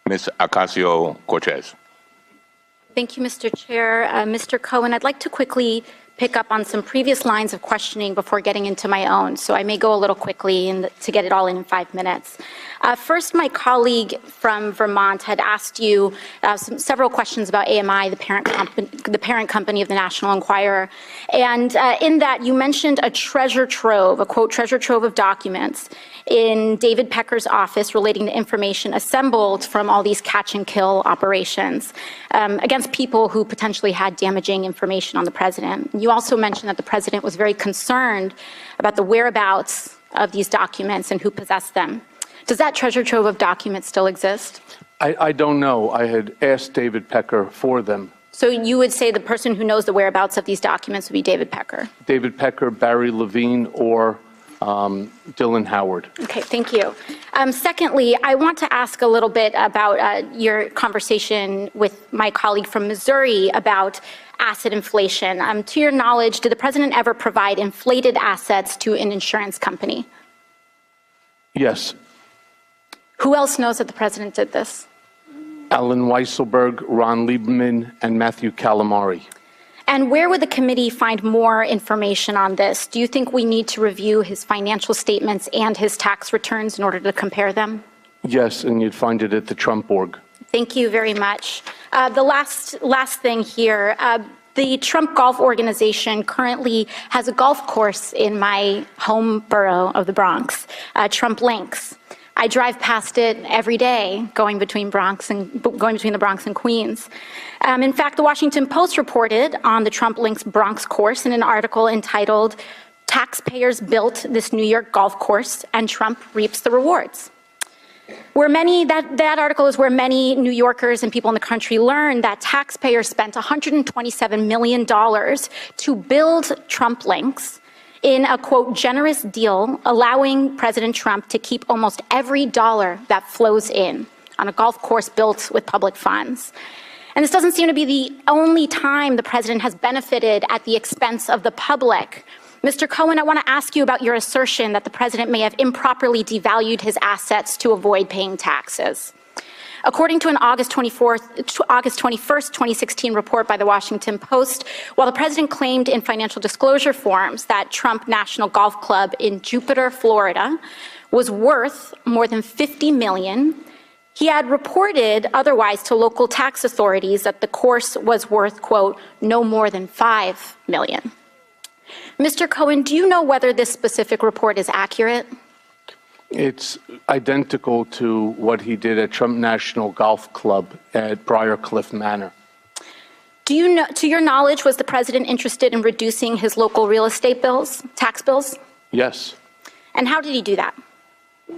Ms. Ocasio-Cortez. Thank you, Mr. Chair. Mr. Cohen, I'd like to quickly pick up on some previous lines of questioning before getting into my own, so I may go a little quickly to get it all in 5 minutes. First, my colleague from Vermont had asked you several questions about AMI, the parent company of the National Enquirer, and in that you mentioned a treasure trove, a quote, treasure trove of documents in David Pecker's office relating to information assembled from all these catch and kill operations against people who potentially had damaging information on the president. You also mentioned that the president was very concerned about the whereabouts of these documents and who possessed them. Does that treasure trove of documents still exist? I don't know. I had asked David Pecker for them. So you would say the person who knows the whereabouts of these documents would be David Pecker? David Pecker, Barry Levine, or Dylan Howard. Okay, thank you. Secondly, I want to ask a little bit about your conversation with my colleague from Missouri about asset inflation. To your knowledge, did the president ever provide inflated assets to an insurance company? Yes. Who else knows that the president did this? Alan Weisselberg, Ron Lieberman, and Matthew Calamari. And where would the committee find more information on this? Do you think we need to review his financial statements and his tax returns in order to compare them? Yes, and you'd find it at the Trump org. Thank you very much. The last thing here, the Trump Golf Organization currently has a golf course in my home borough of the Bronx, Trump Links. I drive past it every day, going between the Bronx and Queens. In fact, the Washington Post reported on the Trump Links Bronx course in an article entitled, "Taxpayers Built This New York Golf Course and Trump Reaps the Rewards." That article is where many New Yorkers and people in the country learned that taxpayers spent $127 million to build Trump Links in a, quote, generous deal, allowing President Trump to keep almost every dollar that flows in on a golf course built with public funds. And this doesn't seem to be the only time the president has benefited at the expense of the public. Mr. Cohen, I want to ask you about your assertion that the president may have improperly devalued his assets to avoid paying taxes. According to an August 21st, 2016 report by the Washington Post, while the president claimed in financial disclosure forms that Trump National Golf Club in Jupiter, Florida, was worth more than $50 million, he had reported otherwise to local tax authorities that the course was worth, quote, no more than $5 million. Mr. Cohen, do you know whether this specific report is accurate? It's identical to what he did at Trump National Golf Club at Briarcliff Manor. Do you know, to your knowledge, was the president interested in reducing his local real estate bills, tax bills? Yes. And how did he do that?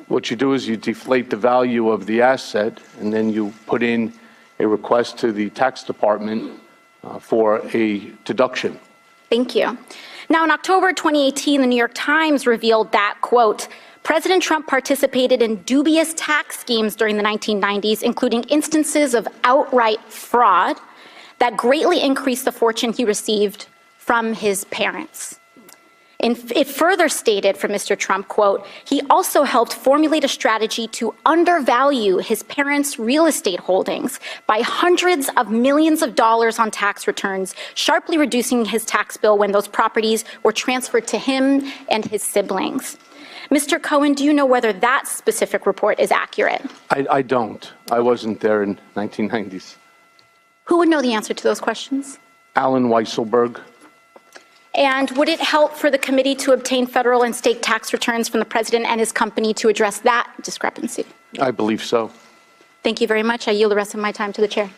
What you do is you deflate the value of the asset, and then you put in a request to the tax department for a deduction. Thank you. Now, in October 2018, the New York Times revealed that, quote, President Trump participated in dubious tax schemes during the 1990s, including instances of outright fraud that greatly increased the fortune he received from his parents. It further stated from Mr. Trump, quote, he also helped formulate a strategy to undervalue his parents' real estate holdings by hundreds of millions of dollars on tax returns, sharply reducing his tax bill when those properties were transferred to him and his siblings. Mr. Cohen, do you know whether that specific report is accurate? I don't. I wasn't there in 1990s. Who would know the answer to those questions? Alan Weisselberg. And would it help for the committee to obtain federal and state tax returns from the president and his company to address that discrepancy? I believe so. Thank you very much. I yield the rest of my time to the chair.